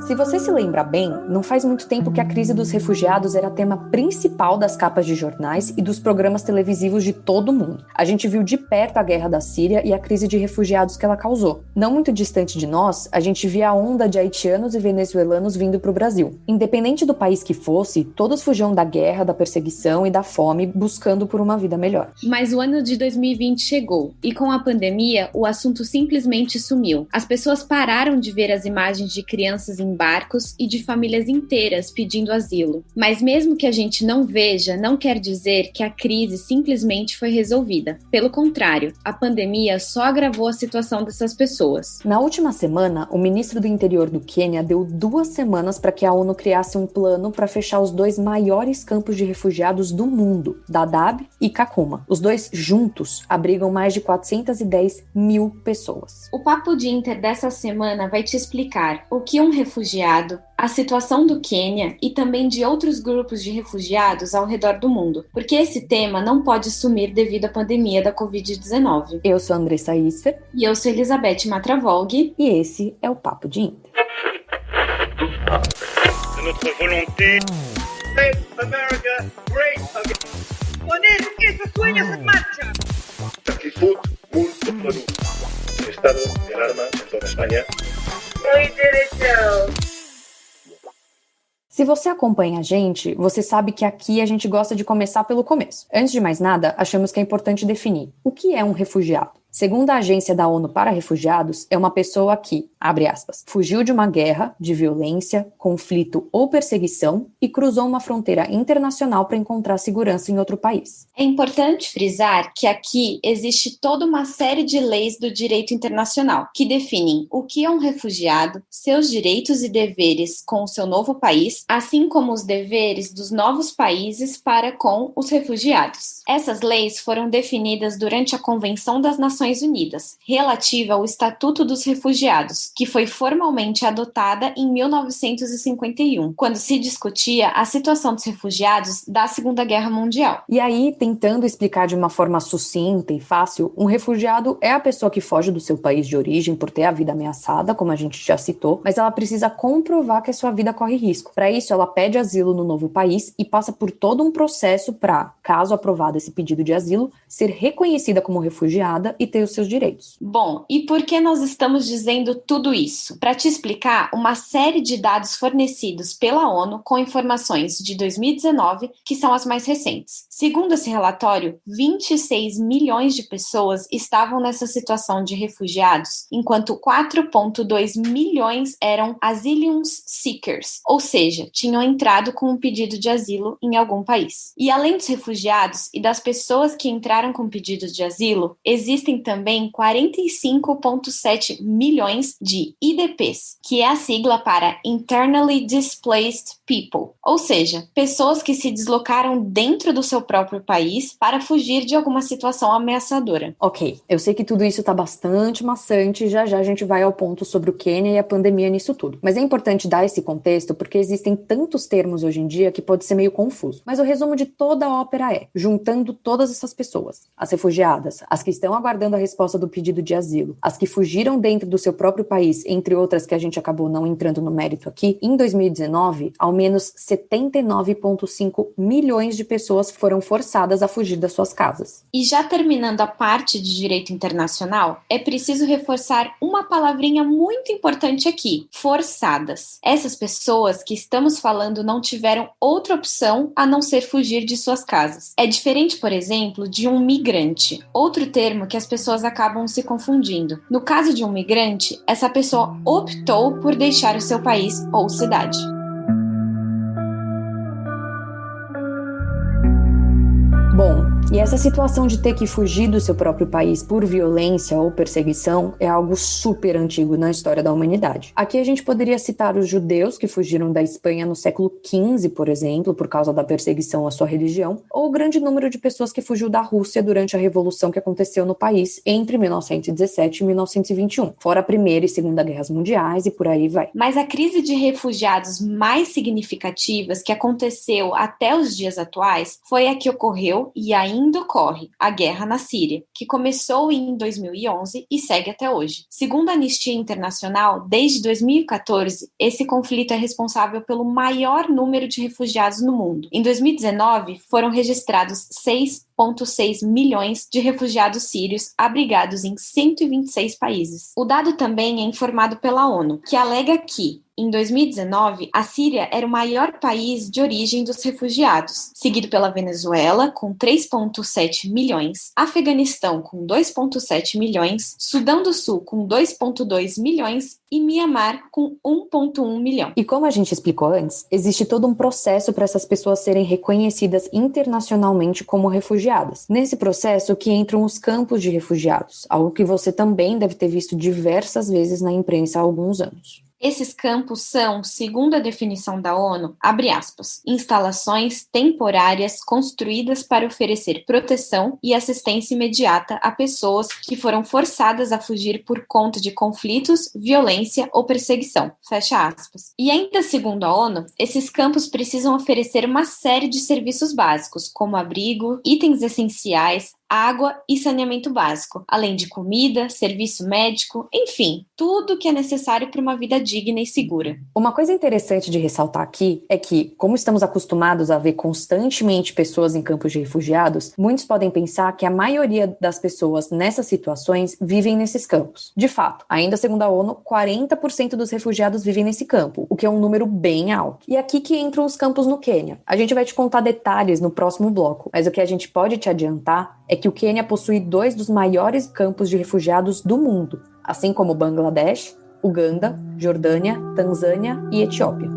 Se você se lembra bem, não faz muito tempo que a crise dos refugiados era tema principal das capas de jornais e dos programas televisivos de todo o mundo. A gente viu de perto a guerra da Síria e a crise de refugiados que ela causou. Não muito distante de nós, a gente via a onda de haitianos e venezuelanos vindo para o Brasil. Independente do país que fosse, todos fugiam da guerra, da perseguição e da fome, buscando por uma vida melhor. Mas o ano de 2020 chegou, e com a pandemia, o assunto simplesmente sumiu. As pessoas pararam de ver as imagens de crianças em barcos e de famílias inteiras pedindo asilo. Mas mesmo que a gente não veja, não quer dizer que a crise simplesmente foi resolvida. Pelo contrário, a pandemia só agravou a situação dessas pessoas. Na última semana, o ministro do Interior do Quênia deu 2 semanas para que a ONU criasse um plano para fechar os 2 maiores campos de refugiados do mundo, Dadaab e Kakuma. Os 2 juntos abrigam mais de 410 mil pessoas. O Papo de Inter dessa semana vai te explicar o que um refugiado, a situação do Quênia e também de outros grupos de refugiados ao redor do mundo, porque esse tema não pode sumir devido à pandemia da Covid-19. Eu sou a Andressa Isfer. E eu sou Elizabeth Matravolg. E esse é o Papo de Inter. Notre volonté. Make America great again. Poner que se sueña se marcha. Actitud muito produto. Estado de alarma en toda España. Muy derecho. Se você acompanha a gente, você sabe que aqui a gente gosta de começar pelo começo. Antes de mais nada, achamos que é importante definir o que é um refugiado. Segundo a Agência da ONU para Refugiados, é uma pessoa que, abre aspas, fugiu de uma guerra, de violência, conflito ou perseguição e cruzou uma fronteira internacional para encontrar segurança em outro país. É importante frisar que aqui existe toda uma série de leis do direito internacional que definem o que é um refugiado, seus direitos e deveres com o seu novo país, assim como os deveres dos novos países para com os refugiados. Essas leis foram definidas durante a Convenção das Nações Unidas, relativa ao Estatuto dos Refugiados, que foi formalmente adotada em 1951, quando se discutia a situação dos refugiados da Segunda Guerra Mundial. E aí, tentando explicar de uma forma sucinta e fácil, um refugiado é a pessoa que foge do seu país de origem por ter a vida ameaçada, como a gente já citou, mas ela precisa comprovar que a sua vida corre risco. Para isso, ela pede asilo no novo país e passa por todo um processo para, caso aprovado esse pedido de asilo, ser reconhecida como refugiada e ter os seus direitos. Bom, e por que nós estamos dizendo tudo isso? Para te explicar uma série de dados fornecidos pela ONU com informações de 2019, que são as mais recentes. Segundo esse relatório, 26 milhões de pessoas estavam nessa situação de refugiados, enquanto 4,2 milhões eram asylum seekers, ou seja, tinham entrado com um pedido de asilo em algum país. E além dos refugiados e das pessoas que entraram com pedidos de asilo, existem também 45,7 milhões de IDPs, que é a sigla para Internally Displaced People, ou seja, pessoas que se deslocaram dentro do seu próprio país para fugir de alguma situação ameaçadora. Ok, eu sei que tudo isso tá bastante maçante e já a gente vai ao ponto sobre o Quênia e a pandemia nisso tudo. Mas é importante dar esse contexto porque existem tantos termos hoje em dia que pode ser meio confuso. Mas o resumo de toda a ópera é, juntando todas essas pessoas, as refugiadas, as que estão aguardando a resposta do pedido de asilo, as que fugiram dentro do seu próprio país, entre outras que a gente acabou não entrando no mérito aqui, em 2019, ao menos 79,5 milhões de pessoas foram forçadas a fugir das suas casas. E já terminando a parte de direito internacional, é preciso reforçar uma palavrinha muito importante aqui, forçadas. Essas pessoas que estamos falando não tiveram outra opção a não ser fugir de suas casas. É diferente, por exemplo, de um migrante, outro termo que as pessoas acabam se confundindo. No caso de um migrante, essa pessoa optou por deixar o seu país ou cidade. Bom, e essa situação de ter que fugir do seu próprio país por violência ou perseguição é algo super antigo na história da humanidade. Aqui a gente poderia citar os judeus que fugiram da Espanha no século XV, por exemplo, por causa da perseguição à sua religião, ou o grande número de pessoas que fugiu da Rússia durante a revolução que aconteceu no país entre 1917 e 1921, fora a Primeira e Segunda Guerras Mundiais e por aí vai. Mas a crise de refugiados mais significativas que aconteceu até os dias atuais foi a que ocorreu e ainda ainda ocorre, a guerra na Síria, que começou em 2011 e segue até hoje. Segundo a Anistia Internacional, desde 2014, esse conflito é responsável pelo maior número de refugiados no mundo. Em 2019, foram registrados 6,6 milhões de refugiados sírios abrigados em 126 países. O dado também é informado pela ONU, que alega que, em 2019, a Síria era o maior país de origem dos refugiados, seguido pela Venezuela, com 3,7 milhões, Afeganistão, com 2,7 milhões, Sudão do Sul, com 2,2 milhões e Mianmar, com 1,1 milhão. E como a gente explicou antes, existe todo um processo para essas pessoas serem reconhecidas internacionalmente como refugiadas. Nesse processo que entram os campos de refugiados, algo que você também deve ter visto diversas vezes na imprensa há alguns anos. Esses campos são, segundo a definição da ONU, abre aspas, instalações temporárias construídas para oferecer proteção e assistência imediata a pessoas que foram forçadas a fugir por conta de conflitos, violência ou perseguição, fecha aspas. E ainda segundo a ONU, esses campos precisam oferecer uma série de serviços básicos, como abrigo, itens essenciais, água e saneamento básico, além de comida, serviço médico, enfim, tudo que é necessário para uma vida digna e segura. Uma coisa interessante de ressaltar aqui é que, como estamos acostumados a ver constantemente pessoas em campos de refugiados, muitos podem pensar que a maioria das pessoas nessas situações vivem nesses campos. De fato, ainda segundo a ONU, 40% dos refugiados vivem nesse campo, o que é um número bem alto. E aqui que entram os campos no Quênia. A gente vai te contar detalhes no próximo bloco, mas o que a gente pode te adiantar é que o Quênia possui 2 dos maiores campos de refugiados do mundo, assim como Bangladesh, Uganda, Jordânia, Tanzânia e Etiópia.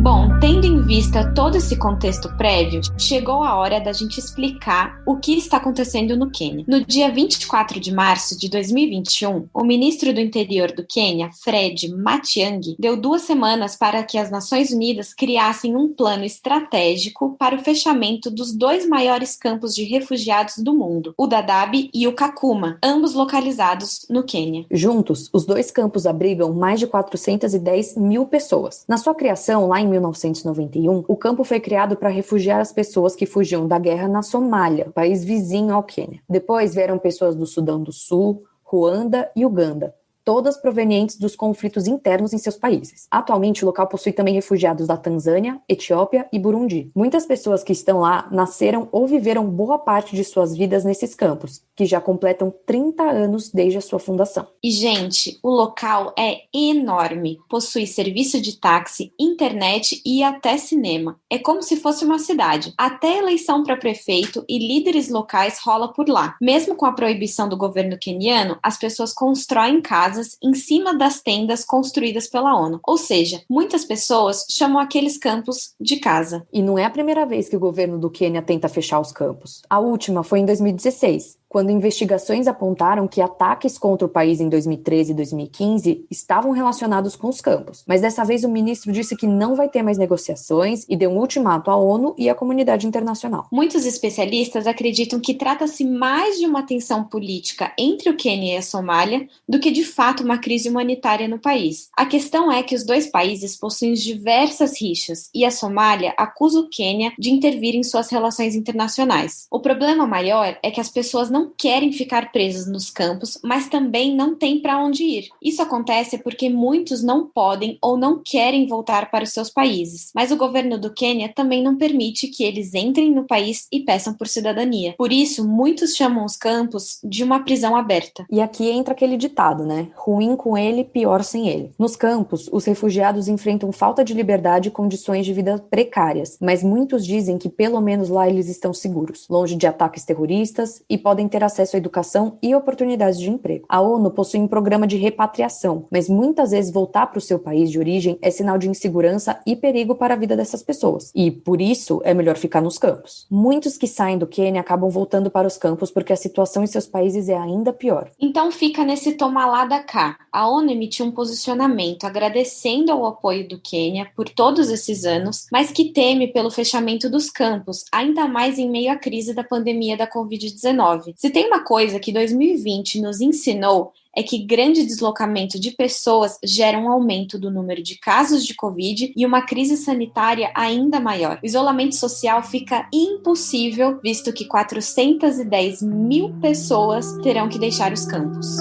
Bom, tendo em vista todo esse contexto prévio, chegou a hora da gente explicar o que está acontecendo no Quênia. No dia 24 de março de 2021, o ministro do Interior do Quênia, Fred Matiang'i, deu 2 semanas para que as Nações Unidas criassem um plano estratégico para o fechamento dos 2 maiores campos de refugiados do mundo, o Dadaab e o Kakuma, ambos localizados no Quênia. Juntos, os 2 campos abrigam mais de 410 mil pessoas. Na sua criação, lá em 1991, o campo foi criado para refugiar as pessoas que fugiam da guerra na Somália, país vizinho ao Quênia. Depois vieram pessoas do Sudão do Sul, Ruanda e Uganda, todas provenientes dos conflitos internos em seus países. Atualmente, o local possui também refugiados da Tanzânia, Etiópia e Burundi. Muitas pessoas que estão lá nasceram ou viveram boa parte de suas vidas nesses campos, que já completam 30 anos desde a sua fundação. E, gente, o local é enorme. Possui serviço de táxi, internet e até cinema. É como se fosse uma cidade. Até eleição para prefeito e líderes locais rola por lá. Mesmo com a proibição do governo queniano, as pessoas constroem casas em cima das tendas construídas pela ONU. Ou seja, muitas pessoas chamam aqueles campos de casa. E não é a primeira vez que o governo do Quênia tenta fechar os campos. A última foi em 2016, quando investigações apontaram que ataques contra o país em 2013 e 2015 estavam relacionados com os campos. Mas dessa vez o ministro disse que não vai ter mais negociações e deu um ultimato à ONU e à comunidade internacional. Muitos especialistas acreditam que trata-se mais de uma tensão política entre o Quênia e a Somália do que de fato uma crise humanitária no país. A questão é que os 2 países possuem diversas rixas e a Somália acusa o Quênia de intervir em suas relações internacionais. O problema maior é que as pessoas não querem ficar presas nos campos, mas também não têm para onde ir. Isso acontece porque muitos não podem ou não querem voltar para os seus países, mas o governo do Quênia também não permite que eles entrem no país e peçam por cidadania. Por isso, muitos chamam os campos de uma prisão aberta. E aqui entra aquele ditado, né? Ruim com ele, pior sem ele. Nos campos, os refugiados enfrentam falta de liberdade e condições de vida precárias, mas muitos dizem que pelo menos lá eles estão seguros, longe de ataques terroristas e podem ter acesso à educação e oportunidades de emprego. A ONU possui um programa de repatriação, mas muitas vezes voltar para o seu país de origem é sinal de insegurança e perigo para a vida dessas pessoas. E, por isso, é melhor ficar nos campos. Muitos que saem do Quênia acabam voltando para os campos porque a situação em seus países é ainda pior. Então fica nesse toma lá da cá. A ONU emitiu um posicionamento agradecendo ao apoio do Quênia por todos esses anos, mas que teme pelo fechamento dos campos, ainda mais em meio à crise da pandemia da Covid-19. Se tem uma coisa que 2020 nos ensinou, é que grande deslocamento de pessoas gera um aumento do número de casos de Covid e uma crise sanitária ainda maior. O isolamento social fica impossível, visto que 410 mil pessoas terão que deixar os campos.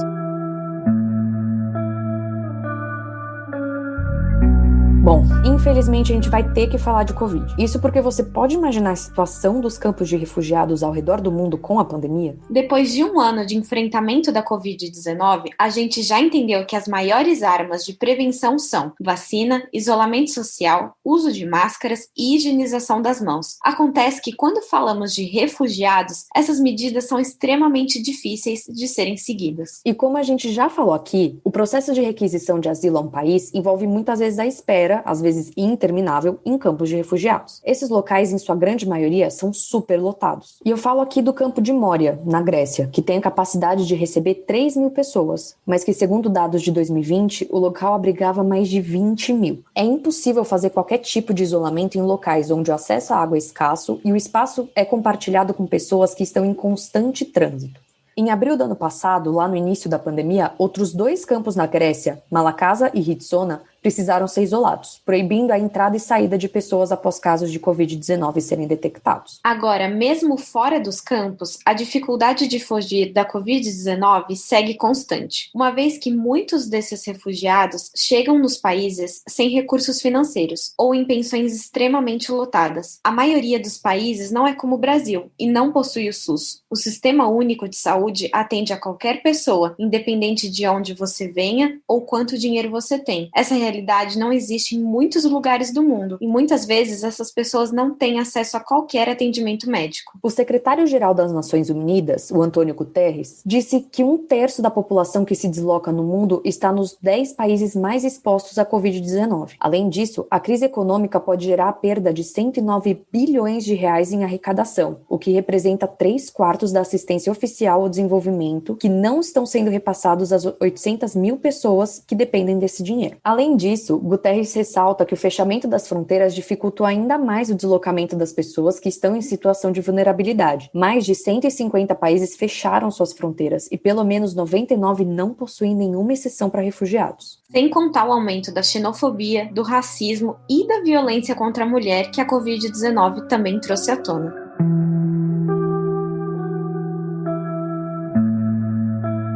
Bom, infelizmente a gente vai ter que falar de Covid. Isso porque você pode imaginar a situação dos campos de refugiados ao redor do mundo com a pandemia? Depois de um ano de enfrentamento da Covid-19, a gente já entendeu que as maiores armas de prevenção são vacina, isolamento social, uso de máscaras e higienização das mãos. Acontece que quando falamos de refugiados, essas medidas são extremamente difíceis de serem seguidas. E como a gente já falou aqui, o processo de requisição de asilo a um país envolve muitas vezes a espera, às vezes interminável, em campos de refugiados. Esses locais, em sua grande maioria, são superlotados. E eu falo aqui do campo de Moria, na Grécia, que tem a capacidade de receber 3 mil pessoas, mas que, segundo dados de 2020, o local abrigava mais de 20 mil. É impossível fazer qualquer tipo de isolamento em locais onde o acesso à água é escasso e o espaço é compartilhado com pessoas que estão em constante trânsito. Em abril do ano passado, lá no início da pandemia, outros 2 campos na Grécia, Malakasa e Ritsona, precisaram ser isolados, proibindo a entrada e saída de pessoas após casos de Covid-19 serem detectados. Agora, mesmo fora dos campos, a dificuldade de fugir da Covid-19 segue constante, uma vez que muitos desses refugiados chegam nos países sem recursos financeiros ou em pensões extremamente lotadas. A maioria dos países não é como o Brasil e não possui o SUS. O Sistema Único de Saúde atende a qualquer pessoa, independente de onde você venha ou quanto dinheiro você tem. Essa realidade não existe em muitos lugares do mundo e muitas vezes essas pessoas não têm acesso a qualquer atendimento médico. O secretário-geral das Nações Unidas, o Antônio Guterres, disse que 1/3 da população que se desloca no mundo está nos 10 países mais expostos à Covid-19. Além disso, a crise econômica pode gerar a perda de 109 bilhões de reais em arrecadação, o que representa 3/4 da assistência oficial ao desenvolvimento que não estão sendo repassados às 800 mil pessoas que dependem desse dinheiro. Além disso, Guterres ressalta que o fechamento das fronteiras dificultou ainda mais o deslocamento das pessoas que estão em situação de vulnerabilidade. Mais de 150 países fecharam suas fronteiras e pelo menos 99 não possuem nenhuma exceção para refugiados. Sem contar o aumento da xenofobia, do racismo e da violência contra a mulher que a Covid-19 também trouxe à tona.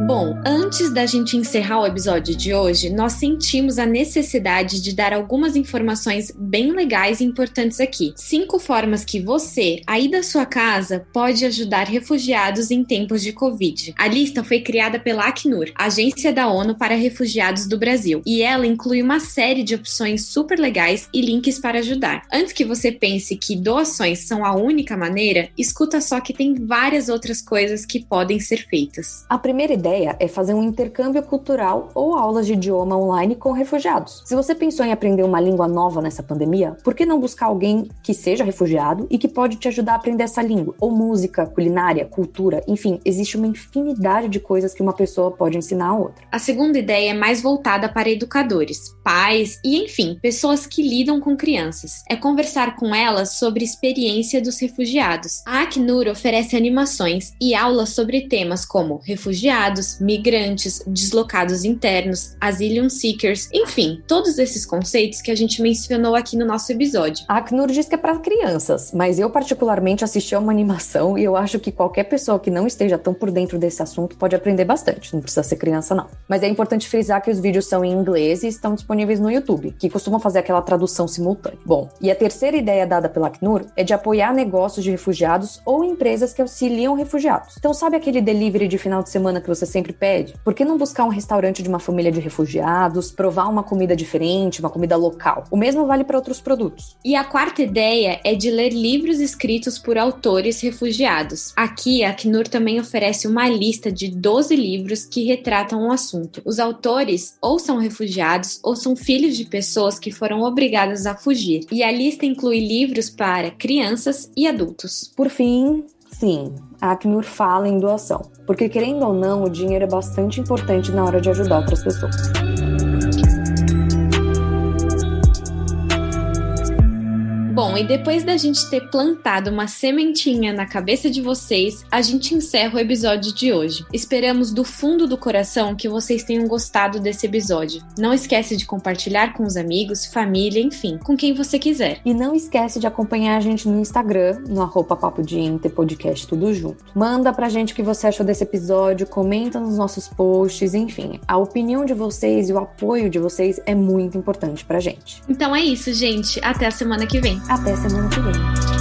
Bom, antes da gente encerrar o episódio de hoje, nós sentimos a necessidade de dar algumas informações bem legais e importantes aqui. 5 formas que você, aí da sua casa, pode ajudar refugiados em tempos de Covid. A lista foi criada pela Acnur, Agência da ONU para Refugiados do Brasil, e ela inclui uma série de opções super legais e links para ajudar. Antes que você pense que doações são a única maneira, escuta só que tem várias outras coisas que podem ser feitas. A primeira ideia é fazer um intercâmbio cultural ou aulas de idioma online com refugiados. Se você pensou em aprender uma língua nova nessa pandemia, por que não buscar alguém que seja refugiado e que pode te ajudar a aprender essa língua? Ou música, culinária, cultura, enfim, existe uma infinidade de coisas que uma pessoa pode ensinar a outra. A segunda ideia é mais voltada para educadores, pais e, enfim, pessoas que lidam com crianças. É conversar com elas sobre a experiência dos refugiados. A Acnur oferece animações e aulas sobre temas como refugiados, migrantes, deslocados internos, asylum seekers, enfim, todos esses conceitos que a gente mencionou aqui no nosso episódio. A Acnur diz que é para crianças, mas eu particularmente assisti a uma animação e eu acho que qualquer pessoa que não esteja tão por dentro desse assunto pode aprender bastante, não precisa ser criança não. Mas é importante frisar que os vídeos são em inglês e estão disponíveis no YouTube, que costumam fazer aquela tradução simultânea. Bom, e a terceira ideia dada pela Acnur é de apoiar negócios de refugiados ou empresas que auxiliam refugiados. Então sabe aquele delivery de final de semana que você sempre pede? Por que não buscar um restaurante de uma família de refugiados, provar uma comida diferente, uma comida local? O mesmo vale para outros produtos. E a quarta ideia é de ler livros escritos por autores refugiados. Aqui, a Acnur também oferece uma lista de 12 livros que retratam o assunto. Os autores ou são refugiados ou são filhos de pessoas que foram obrigadas a fugir. E a lista inclui livros para crianças e adultos. Por fim, sim, a Acnur fala em doação, porque querendo ou não, o dinheiro é bastante importante na hora de ajudar outras pessoas. Bom, Bom, e depois da gente ter plantado uma sementinha na cabeça de vocês, a gente encerra o episódio de hoje. Esperamos do fundo do coração que vocês tenham gostado desse episódio. Não esquece de compartilhar com os amigos, família, enfim, com quem você quiser. E não esquece de acompanhar a gente no Instagram, no @Papo de Inter Podcast, tudo junto. Manda pra gente o que você achou desse episódio, comenta nos nossos posts, enfim. A opinião de vocês e o apoio de vocês é muito importante pra gente. Então é isso, gente. Até a semana que vem. Até semana que vem.